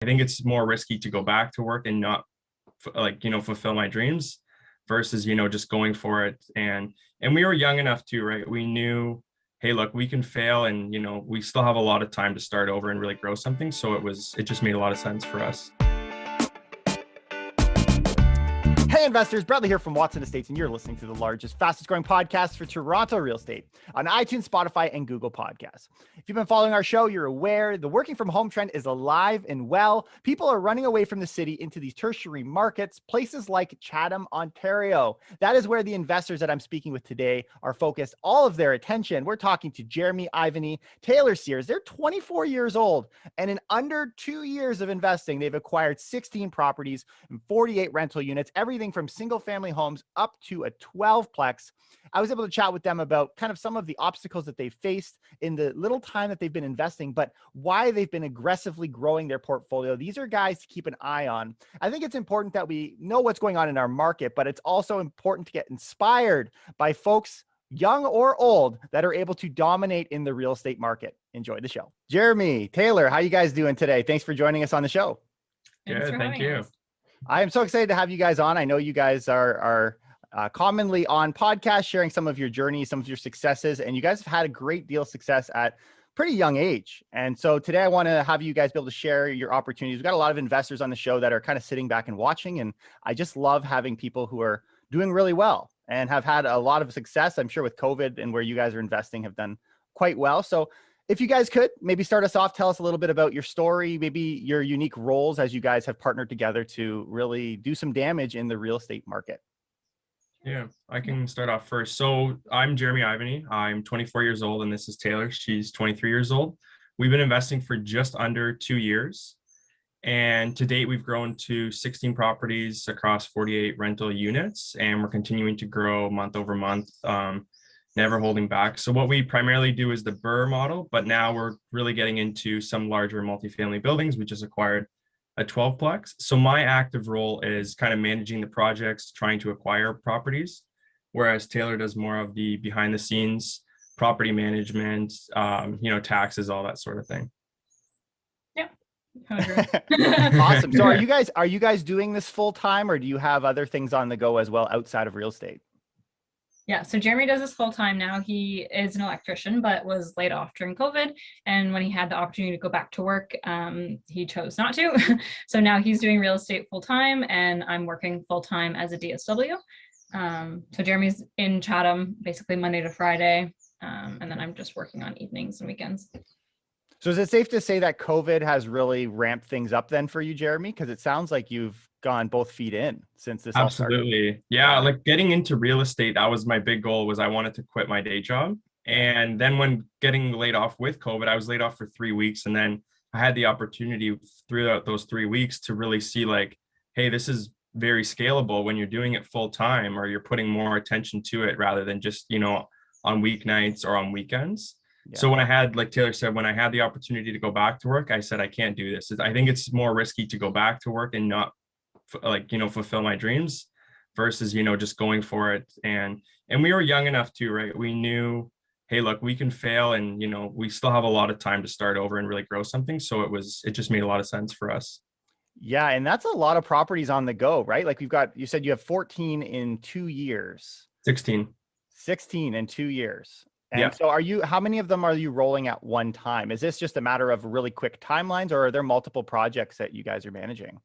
think it's more risky to go back to work and not fulfill my dreams versus, just going for it. And we were young enough too, right? We knew, hey, look, we can fail and, we still have a lot of time to start over and really grow something. So it just made a lot of sense for us. Hey investors, Bradley here from Watson Estates, and you're listening to the largest, fastest growing podcast for Toronto real estate on iTunes, Spotify, and Google Podcasts. If you've been following our show, you're aware the working from home trend is alive and well. People are running away from the city into these tertiary markets, places like Chatham, Ontario. That is where the investors that I'm speaking with today are focused all of their attention. We're talking to Jeremy, Ivany, Taylor Seers. They're 24 years old, and in under 2 years of investing, they've acquired 16 properties and 48 rental units, everything from single family homes up to a 12-plex. I was able to chat with them about kind of some of the obstacles that they've faced in the little time that they've been investing, but why they've been aggressively growing their portfolio. These are guys to keep an eye on. I think it's important that we know what's going on in our market, but it's also important to get inspired by folks, young or old, that are able to dominate in the real estate market. Enjoy the show. Jeremy, Taylor, how you guys doing today? Thanks for joining us on the show. Good, thank you. I am so excited to have you guys on. I know you guys are commonly on podcasts, sharing some of your journeys, some of your successes, and you guys have had a great deal of success at pretty young age. And so today I want to have you guys be able to share your opportunities. We've got a lot of investors on the show that are kind of sitting back and watching, and I just love having people who are doing really well and have had a lot of success. I'm sure with COVID and where you guys are investing have done quite well. So if you guys could maybe start us off, tell us a little bit about your story, maybe your unique roles as you guys have partnered together to really do some damage in the real estate market. Yeah, I can start off first. So I'm Jeremy Ivany. I'm 24 years old, and this is Taylor. She's 23 years old. We've been investing for just under 2 years. And to date, we've grown to 16 properties across 48 rental units, and we're continuing to grow month over month. Never holding back. So what we primarily do is the BRRRR model, but now we're really getting into some larger multifamily buildings. We just acquired a 12-plex. So my active role is kind of managing the projects, trying to acquire properties, whereas Taylor does more of the behind the scenes property management, taxes, all that sort of thing. Yeah. Awesome. So are you guys doing this full time, or do you have other things on the go as well outside of real estate? Yeah, so Jeremy does this full time now. He is an electrician, but was laid off during COVID. And when he had the opportunity to go back to work, he chose not to. So now he's doing real estate full time, and I'm working full time as a DSW. So Jeremy's in Chatham basically Monday to Friday, and then I'm just working on evenings and weekends. So is it safe to say that COVID has really ramped things up then for you, Jeremy? Because it sounds like you've gone both feet in since this all started. Absolutely. Yeah, like getting into real estate, that was my big goal, was I wanted to quit my day job. And then when getting laid off with COVID, I was laid off for 3 weeks. And then I had the opportunity throughout those 3 weeks to really see like, hey, this is very scalable when you're doing it full time, or you're putting more attention to it rather than just, on weeknights or on weekends. Yeah. So when I had, like Taylor said, when I had the opportunity to go back to work, I said, I can't do this. I think it's more risky to go back to work and not fulfill my dreams versus, just going for it. And we were young enough too, right? We knew, hey, look, we can fail and, we still have a lot of time to start over and really grow something. So it just made a lot of sense for us. Yeah. And that's a lot of properties on the go, right? Like you said you have 14 in 2 years. 16 in 2 years. And yeah. So how many of them are you rolling at one time? Is this just a matter of really quick timelines, or are there multiple projects that you guys are managing?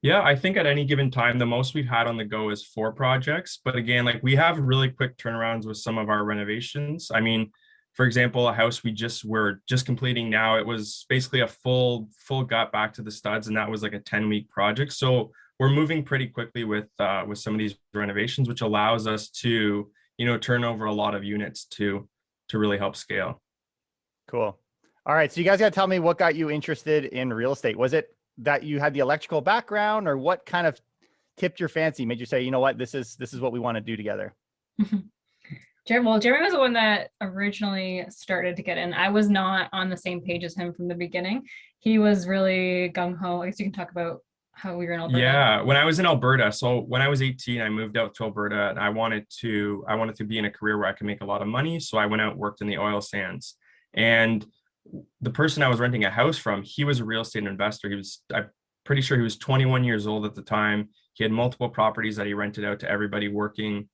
Yeah, I think at any given time, the most we've had on the go is 4 projects. But again, like we have really quick turnarounds with some of our renovations. I mean, for example, a house we're just completing now, it was basically a full gut back to the studs, and that was like a 10-week project. So we're moving pretty quickly with some of these renovations, which allows us to, turn over a lot of units to really help scale. Cool. All right. So you guys got to tell me what got you interested in real estate. Was it that you had the electrical background, or what kind of tipped your fancy, made you say, you know what, this is what we want to do together? Jeremy was the one that originally started to get in. I was not on the same page as him from the beginning. He was really gung-ho. I guess you can talk about how we were in Alberta. Yeah, when I was in Alberta, so when I was 18, I moved out to Alberta, and I wanted to be in a career where I could make a lot of money. So I went out and worked in the oil sands. And the person I was renting a house from, he was a real estate investor. I pretty sure he was 21 years old at the time. He had multiple properties that he rented out to everybody working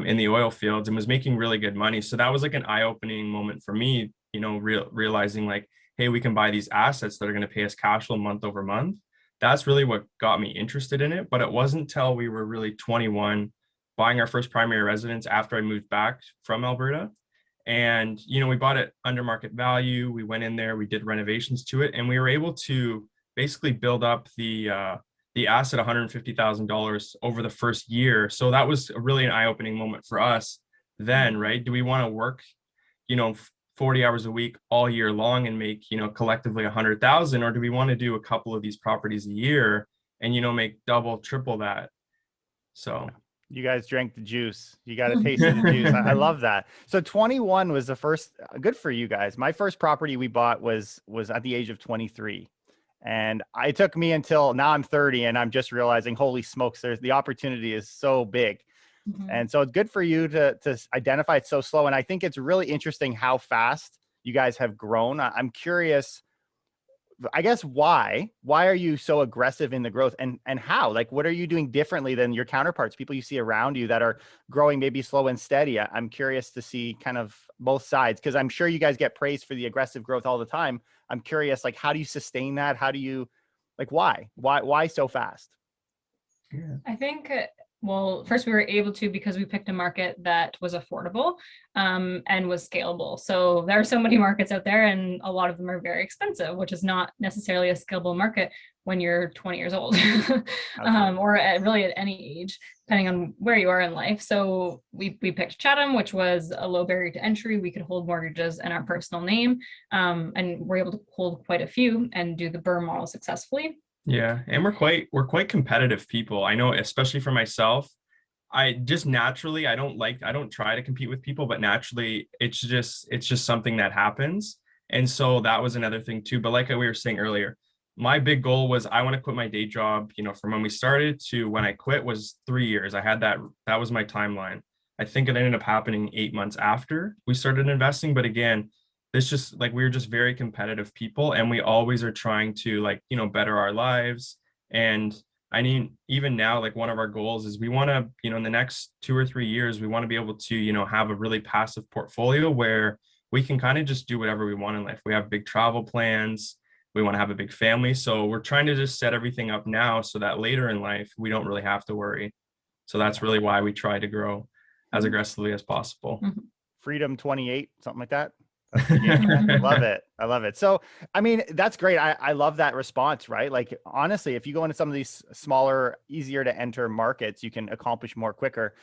in the oil fields and was making really good money. So that was like an eye-opening moment for me, realizing like, hey, we can buy these assets that are going to pay us cash flow month over month. That's really what got me interested in it. But it wasn't until we were really 21, buying our first primary residence after I moved back from Alberta. And, we bought it under market value. We went in there, we did renovations to it, and we were able to basically build up the asset $150,000 over the first year. So that was really an eye-opening moment for us then, right? Do we want to work, 40 hours a week all year long and make, collectively 100,000, or do we want to do a couple of these properties a year and, make double, triple that? So you guys drank the juice. You got a taste of the juice. I love that. So 21 was the first, good for you guys. My first property we bought was at the age of 23. And it took me until now I'm 30 and I'm just realizing, holy smokes, the opportunity is so big. Mm-hmm. And so it's good for you to identify it so slow. And I think it's really interesting how fast you guys have grown. I'm curious, I guess, why are you so aggressive in the growth, and how, like, what are you doing differently than your counterparts, people you see around you that are growing maybe slow and steady? I'm curious to see kind of both sides, because I'm sure you guys get praised for the aggressive growth all the time. I'm curious, like, how do you sustain that? How do you, like, why so fast? Yeah. I think, well, first we were able to because we picked a market that was affordable and was scalable. So there are so many markets out there, and a lot of them are very expensive, which is not necessarily a scalable market when you're 20 years old or really at any age, depending on where you are in life. So we picked Chatham, which was a low barrier to entry. We could hold mortgages in our personal name, and we're able to hold quite a few and do the BRRRR model successfully. Yeah, and we're quite competitive people. I know, especially for myself, I just naturally, I don't try to compete with people, but naturally it's just something that happens. And so that was another thing too. But like we were saying earlier, my big goal was I want to quit my day job, from when we started to when I quit was 3 years. I had that was my timeline. I think it ended up happening 8 months after we started investing. But again, it's just like we're just very competitive people, and we always are trying to better our lives. And I mean, even now, like one of our goals is we want to, in the next 2 or 3 years, we want to be able to, have a really passive portfolio where we can kind of just do whatever we want in life. We have big travel plans. We want to have a big family. So we're trying to just set everything up now so that later in life, we don't really have to worry. So that's really why we try to grow as aggressively as possible. Freedom 28, something like that. I love it. So, I mean, that's great. I love that response, right? Like, honestly, if you go into some of these smaller, easier to enter markets, you can accomplish more quicker.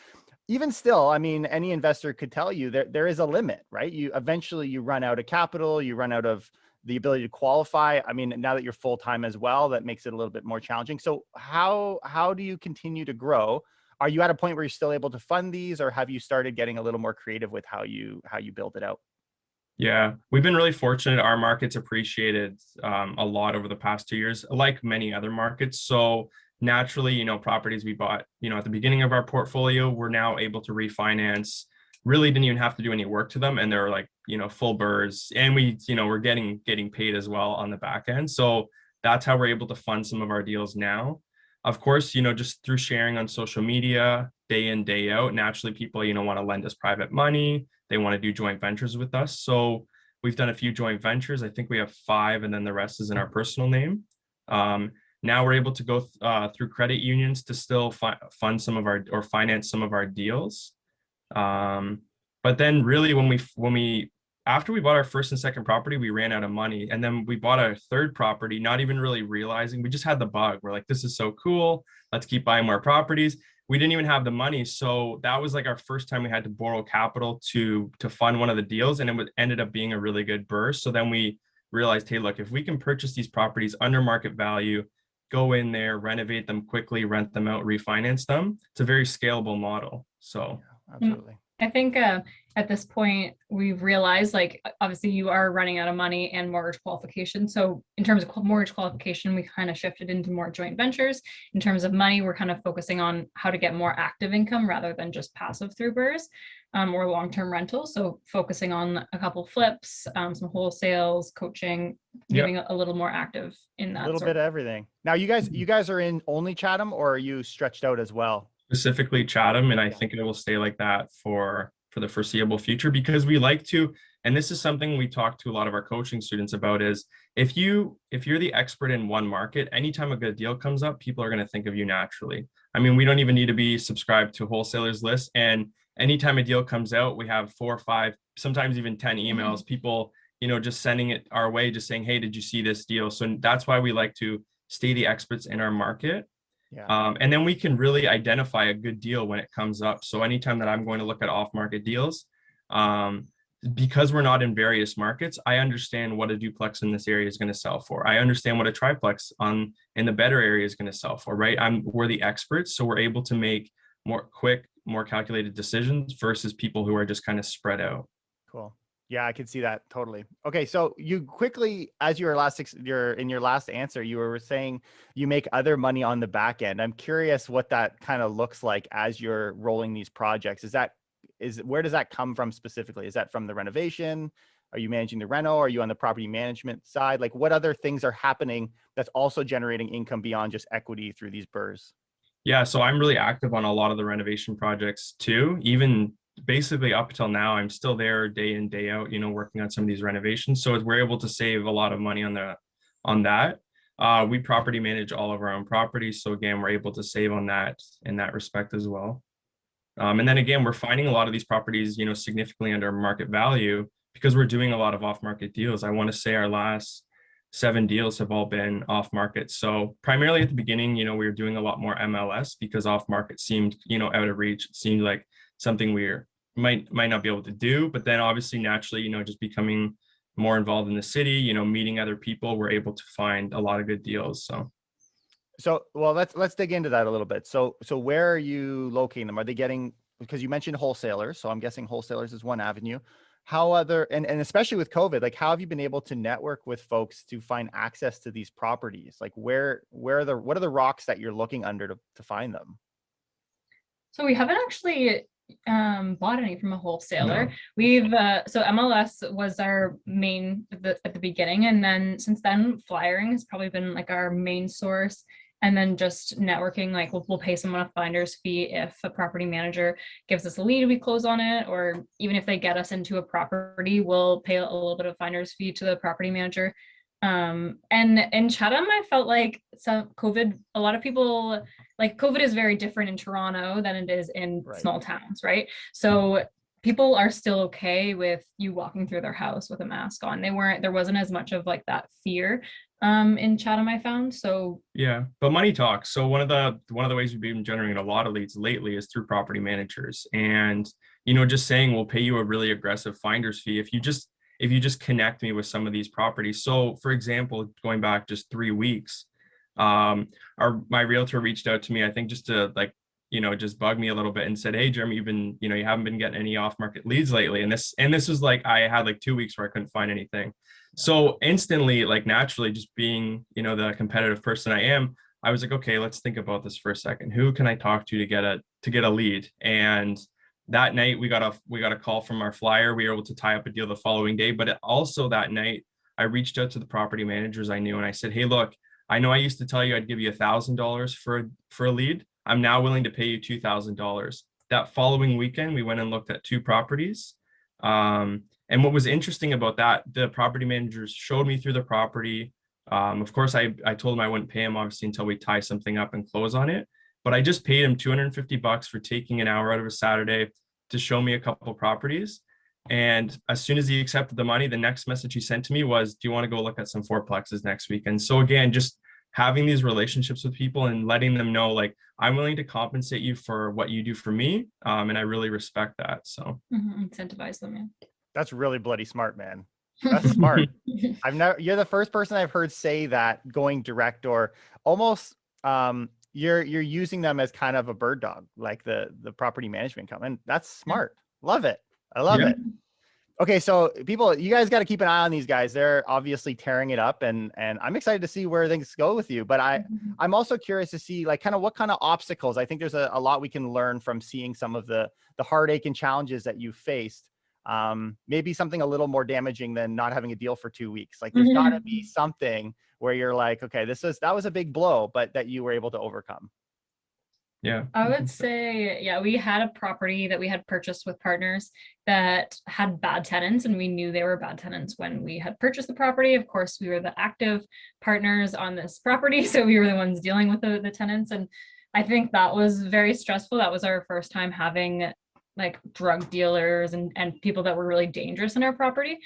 Even still, I mean, any investor could tell you there is a limit, right? You eventually run out of capital, you run out of the ability to qualify. I mean, now that you're full-time as well, that makes it a little bit more challenging. So how do you continue to grow? Are you at a point where you're still able to fund these, or have you started getting a little more creative with how you build it out? Yeah, we've been really fortunate. Our market's appreciated a lot over the past 2 years, like many other markets. So naturally, properties we bought, at the beginning of our portfolio, we're now able to refinance. Really didn't even have to do any work to them, and they're like, full BRRRRs, and we're getting paid as well on the back end. So that's how we're able to fund some of our deals now. Of course, just through sharing on social media, day in, day out, naturally people, want to lend us private money. They want to do joint ventures with us. So we've done a few joint ventures. I think we have 5, and then the rest is in our personal name. Now we're able to go through credit unions to still fund some of our, or finance some of our deals. But then really after we bought our first and second property, we ran out of money. And then we bought our third property, not even really realizing, we just had the bug. We're like, this is so cool. Let's keep buying more properties. We didn't even have the money. So that was like our first time we had to borrow capital to fund one of the deals. And it ended up being a really good burst. So then we realized, hey, look, if we can purchase these properties under market value, go in there, renovate them quickly, rent them out, refinance them, it's a very scalable model. So yeah, absolutely. I think at this point, we've realized, like, obviously you are running out of money and mortgage qualification. So in terms of mortgage qualification, we kind of shifted into more joint ventures. In terms of money, we're kind of focusing on how to get more active income rather than just passive through BRRRRs. or long-term rentals. So focusing on a couple flips, some wholesales, coaching, Yeah. getting a little more active in A that little sort bit of everything. Now, you guys are in only Chatham, or are you stretched out as well? Specifically Chatham, and I Yeah. think it will stay like that for the foreseeable future because we like to, and this is something we talk to a lot of our coaching students about is if you're the expert in one market, anytime a good deal comes up, people are going to think of you naturally. I mean, we don't even need to be subscribed to wholesalers list, and anytime a deal comes out, we have 4 or 5, sometimes even 10 emails, people, just sending it our way, just saying, hey, did you see this deal? So that's why we like to stay the experts in our market. Yeah. And then we can really identify a good deal when it comes up. So anytime that I'm going to look at off-market deals, um, because we're not in various markets, I understand what a duplex in this area is going to sell for. I understand what a triplex in the better area is going to sell for, right? We're the experts, so we're able to make more quick, more calculated decisions versus people who are just kind of spread out. Cool. Yeah, I can see that totally. Okay, so you quickly, as in your last answer, you were saying you make other money on the back end. I'm curious what that kind of looks like as you're rolling these projects. Where does that come from specifically? Is that from the renovation? Are you managing the reno? Are you on the property management side? Like, what other things are happening that's also generating income beyond just equity through these BRRRRs? Yeah, so I'm really active on a lot of the renovation projects too. Even basically up until now, I'm still there day in, day out, working on some of these renovations. So we're able to save a lot of money on that. We property manage all of our own properties. So again, we're able to save on that in that respect as well. And then again, we're finding a lot of these properties, significantly under market value because we're doing a lot of off-market deals. I want to say our last 7 deals have all been off-market. So primarily at the beginning, we were doing a lot more MLS because off-market seemed, out of reach. It seemed like something we might not be able to do. But then obviously naturally, just becoming more involved in the city, meeting other people, we're able to find a lot of good deals. So, well, let's dig into that a little bit. So where are you locating them? Are they getting, because you mentioned wholesalers, so I'm guessing wholesalers is one avenue. And especially with COVID, like how have you been able to network with folks to find access to these properties? Like what are the rocks that you're looking under to find them? So we haven't actually bought any from a wholesaler. No. We've so MLS was our main at the beginning, and then since then flyering has probably been like our main source. And then just networking, like we'll pay someone a finder's fee if a property manager gives us a lead, we close on it, or even if they get us into a property, we'll pay a little bit of finder's fee to the property manager. And in Chatham, I felt like a lot of people, like COVID is very different in Toronto than it is in Right. small towns, right? So people are still okay with you walking through their house with a mask on. There wasn't as much of like that fear in Chatham, I found. So Yeah, but money talks. So one of the ways we've been generating a lot of leads lately is through property managers. And just saying we'll pay you a really aggressive finder's fee if you just connect me with some of these properties. So for example, going back just 3 weeks, my realtor reached out to me, I think just to like, just bug me a little bit and said, hey, Jeremy, you haven't been getting any off-market leads lately. And this was like, I had like 2 weeks where I couldn't find anything. So instantly, like naturally, just being, the competitive person I am, I was like, okay, let's think about this for a second. Who can I talk to get a lead? And that night we got a call from our flyer. We were able to tie up a deal the following day. But also that night, I reached out to the property managers I knew and I said, hey, look, I know I used to tell you I'd give you $1,000 for a lead. I'm now willing to pay you $2,000. That following weekend, we went and looked at 2 properties. And what was interesting about that, the property managers showed me through the property. Of course, I told him I wouldn't pay him obviously until we tie something up and close on it. But I just paid him $250 for taking an hour out of a Saturday to show me a couple properties. And as soon as he accepted the money, the next message he sent to me was, do you want to go look at some fourplexes next week? And so again, just having these relationships with people and letting them know, like, I'm willing to compensate you for what you do for me. And I really respect that. So incentivize them. Yeah. That's really bloody smart, man. That's smart. You're the first person I've heard say that, going direct, or almost you're using them as kind of a bird dog, like the property management company. And that's smart. Love it. I love it. Okay, so people, you guys got to keep an eye on these guys. They're obviously tearing it up, and I'm excited to see where things go with you. But I'm also curious to see like kind of what kind of obstacles. I think there's a lot we can learn from seeing some of the heartache and challenges that you faced. Maybe something a little more damaging than not having a deal for 2 weeks. Like there's got to be something where you're like, okay, that was a big blow, but that you were able to overcome. Yeah. I would say, yeah, we had a property that we had purchased with partners that had bad tenants, and we knew they were bad tenants when we had purchased the property. Of course, we were the active partners on this property, so we were the ones dealing with the tenants. And I think that was very stressful. That was our first time having like drug dealers and people that were really dangerous in our property.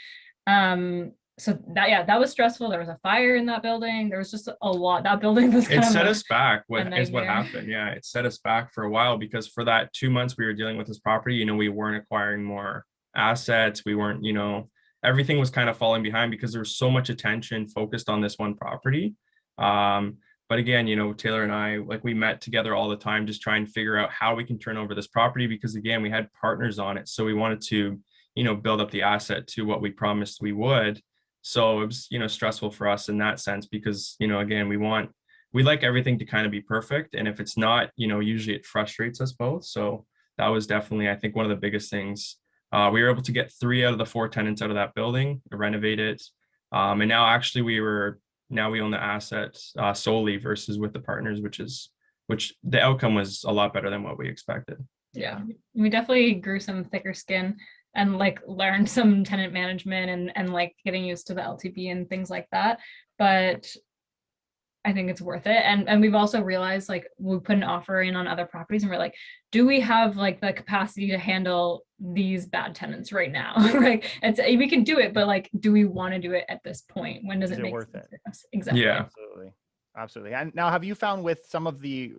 So that, yeah, that was stressful. There was a fire in that building. There was just a lot. That building was kind It of set us back. What is what nightmare. happened? Yeah, it set us back for a while because for that 2 months we were dealing with this property, we weren't acquiring more assets. We weren't, everything was kind of falling behind because there was so much attention focused on this one property. But again, Taylor and I, like we met together all the time, just trying to figure out how we can turn over this property because again, we had partners on it. So we wanted to, build up the asset to what we promised we would. So it was, stressful for us in that sense because, again, we like everything to kind of be perfect. And if it's not, usually it frustrates us both. So that was definitely, I think, one of the biggest things. We were able to get 3 out of the 4 tenants out of that building, renovate it. And now actually we own the assets solely versus with the partners, which the outcome was a lot better than what we expected. Yeah, we definitely grew some thicker skin and like learned some tenant management and like getting used to the LTV and things like that. But I think it's worth it. And we've also realized like we put an offer in on other properties and we're like, do we have like the capacity to handle these bad tenants right now? Right. We can do it, but like, do we want to do it at this point? When does it make worth sense it? for us? Exactly. Yeah. Absolutely. And now, have you found with some of the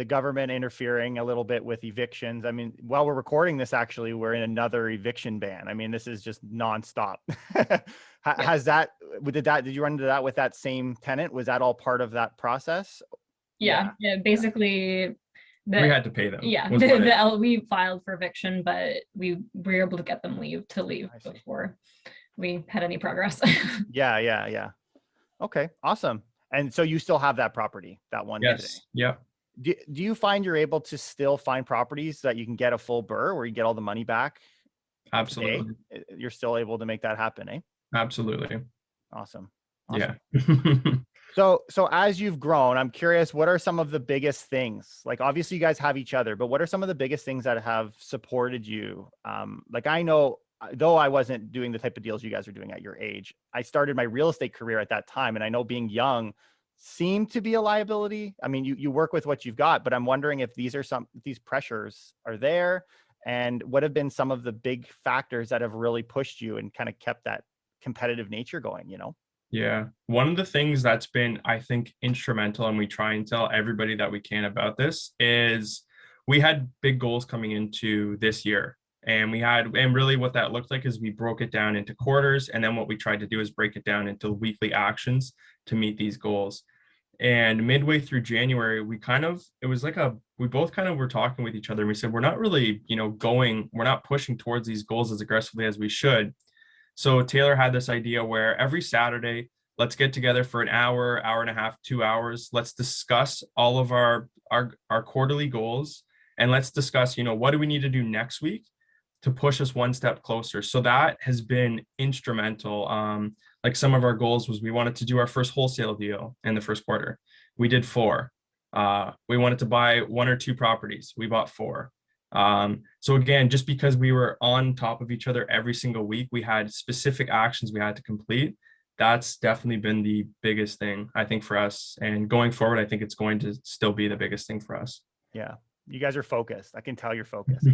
government interfering a little bit with evictions? I mean, while we're recording this, actually, we're in another eviction ban. I mean, this is just nonstop. Did you run into that with that same tenant? Was that all part of that process? Yeah. Basically, we had to pay them. Yeah, we filed for eviction, but we were able to get them leave before we had any progress. Yeah. Okay, awesome. And so you still have that property, that one? Yes. Today. Yeah. Do you find you're able to still find properties that you can get a full BRRRR where you get all the money back? Absolutely. Today? You're still able to make that happen, eh? Absolutely. Awesome. Yeah. So as you've grown, I'm curious, what are some of the biggest things? Like obviously you guys have each other, but what are some of the biggest things that have supported you? Like I know, though I wasn't doing the type of deals you guys are doing at your age, I started my real estate career at that time. And I know being young seemed to be a liability. I mean, you work with what you've got, but I'm wondering if these pressures are there, and what have been some of the big factors that have really pushed you and kind of kept that competitive nature going, Yeah. One of the things that's been, I think, instrumental, and we try and tell everybody that we can about this, is we had big goals coming into this year. And really what that looked like is we broke it down into quarters. And then what we tried to do is break it down into weekly actions to meet these goals. And midway through January, we both kind of were talking with each other. And we said, we're not really, we're not pushing towards these goals as aggressively as we should. So Taylor had this idea where every Saturday, let's get together for an hour, hour and a half, 2 hours. Let's discuss all of our quarterly goals. And let's discuss, what do we need to do next week to push us one step closer. So that has been instrumental. Like some of our goals was we wanted to do our first wholesale deal in the first quarter. We did 4. We wanted to buy 1 or 2 properties. We bought 4. So again, just because we were on top of each other every single week, we had specific actions we had to complete. That's definitely been the biggest thing, I think, for us. And going forward, I think it's going to still be the biggest thing for us. Yeah. You guys are focused. I can tell you're focused.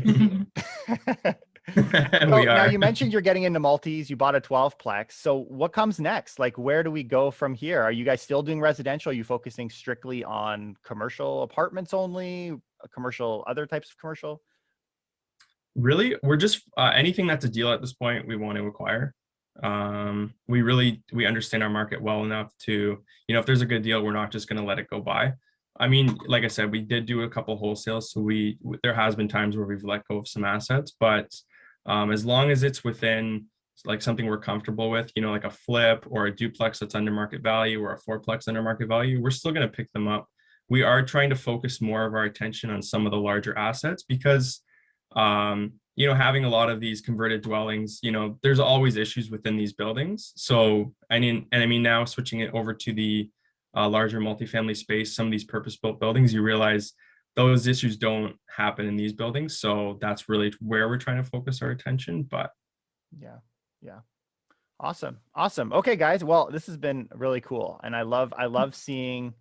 Now you mentioned you're getting into multis. You bought a 12-plex. So what comes next? Like, where do we go from here? Are you guys still doing residential? Are you focusing strictly on commercial apartments only, other types of commercial? Really, we're just anything that's a deal at this point, we want to acquire. We understand our market well enough to, if there's a good deal, we're not just going to let it go by. I mean, like I said, we did do a couple wholesales, so there has been times where we've let go of some assets, but As long as it's within like something we're comfortable with, like a flip or a duplex that's under market value or a fourplex under market value, we're still going to pick them up. We are trying to focus more of our attention on some of the larger assets because, having a lot of these converted dwellings, there's always issues within these buildings. So, I mean now switching it over to the larger multifamily space, some of these purpose-built buildings, you realize those issues don't happen in these buildings. So that's really where we're trying to focus our attention. But yeah. Awesome. Okay, guys. Well, this has been really cool. And I love seeing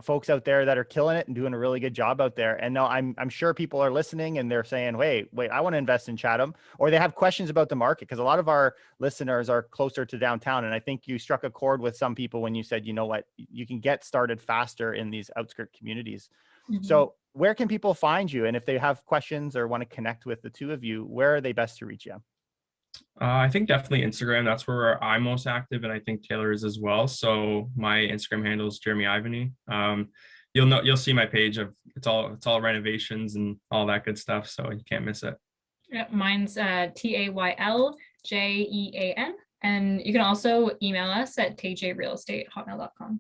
folks out there that are killing it and doing a really good job out there. And no, I'm sure people are listening and they're saying, wait, I want to invest in Chatham, or they have questions about the market, because a lot of our listeners are closer to downtown. And I think you struck a chord with some people when you said, you know what, you can get started faster in these outskirt communities. Mm-hmm. So where can people find you? And if they have questions or want to connect with the two of you, where are they best to reach you? I think definitely Instagram. That's where I'm most active, and I think Taylor is as well. So my Instagram handle is Jeremy Ivany. You'll see my page of it's all renovations and all that good stuff. So you can't miss it. Yeah, mine's TAYLJEAN, and you can also email us at tjrealestate@hotmail.com.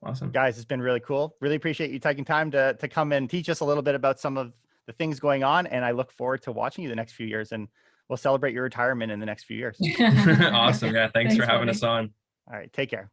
Awesome, guys. It's been really cool. Really appreciate you taking time to come and teach us a little bit about some of the things going on, and I look forward to watching you the next few years. And we'll celebrate your retirement in the next few years. Awesome. Yeah. Thanks for having us on. All right. Take care.